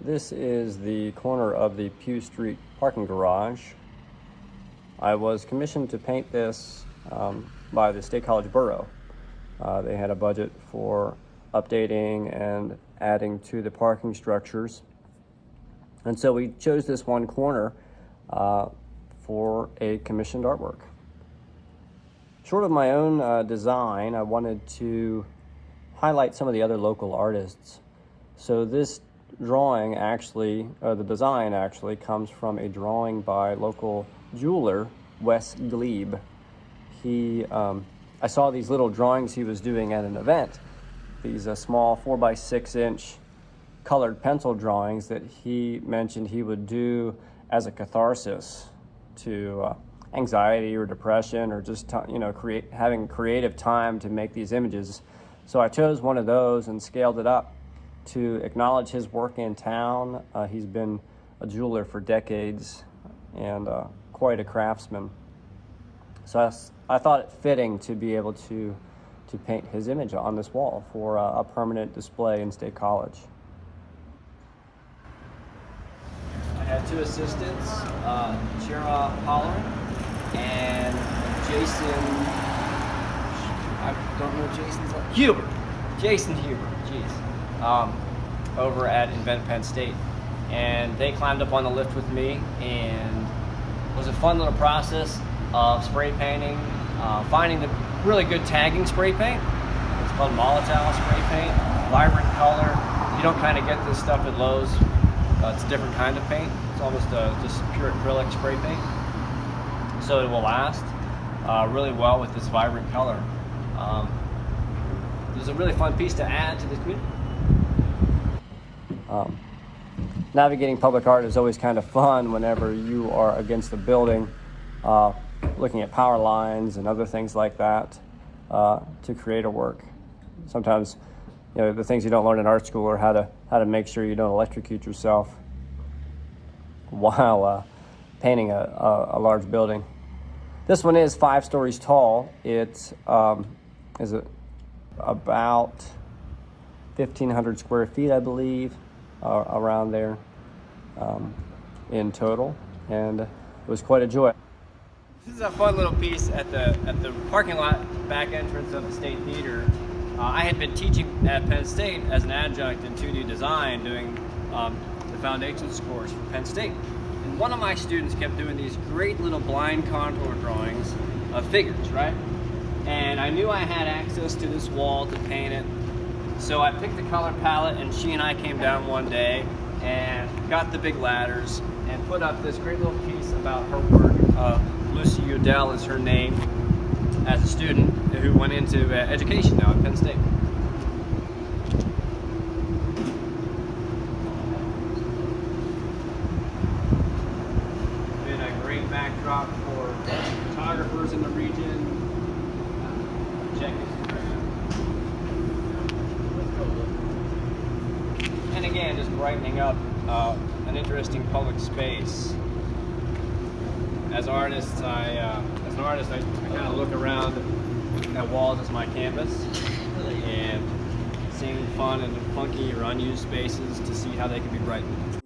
This is the corner of the Pugh Street parking garage. I was commissioned to paint this by the State College Borough. They had a budget for updating and adding to the parking structures. And so we chose this one corner for a commissioned artwork. Short of my own design, I wanted to highlight some of the other local artists. So this drawing actually, the design actually comes from a drawing by local jeweler, Wes Glebe. I saw these little drawings he was doing at an event, these small 4x6-inch colored pencil drawings that he mentioned he would do as a catharsis to anxiety or depression, or just having creative time to make these images. So I chose one of those and scaled it up to acknowledge his work in town. He's been a jeweler for decades and quite a craftsman. So I thought it fitting to be able to paint his image on this wall for a permanent display in State College. I had two assistants, Shira Holler and Jason, I don't know Jason's name. Huber. Jason Huber, jeez. Over at Invent Penn State. And they climbed up on the lift with me, and it was a fun little process of spray painting, finding the really good tagging spray paint. It's called Molotov spray paint, vibrant color. You don't kind of get this stuff at Lowe's. It's a different kind of paint. It's almost just pure acrylic spray paint. So it will last really well with this vibrant color. It was a really fun piece to add to the community. Navigating public art is always kind of fun whenever you are against a building, looking at power lines and other things like that to create a work. Sometimes, the things you don't learn in art school are how to make sure you don't electrocute yourself while painting a large building. This one is 5 stories tall. It is about 1,500 square feet, I believe, around there in total, and it was quite a joy. This is a fun little piece at the parking lot back entrance of the State Theater. I had been teaching at Penn State as an adjunct in 2D design, doing the foundations course for Penn State. And one of my students kept doing these great little blind contour drawings of figures, right? And I knew I had access to this wall to paint it. So I picked the color palette, and she and I came down one day and got the big ladders and put up this great little piece about her work. Lucy Udell is her name, as a student who went into education now at Penn State. Been a great backdrop for photographers in the region. Check it. And again, just brightening up an interesting public space. As an artist, I kind of look around at walls as my canvas, and seeing fun and funky or unused spaces to see how they can be brightened.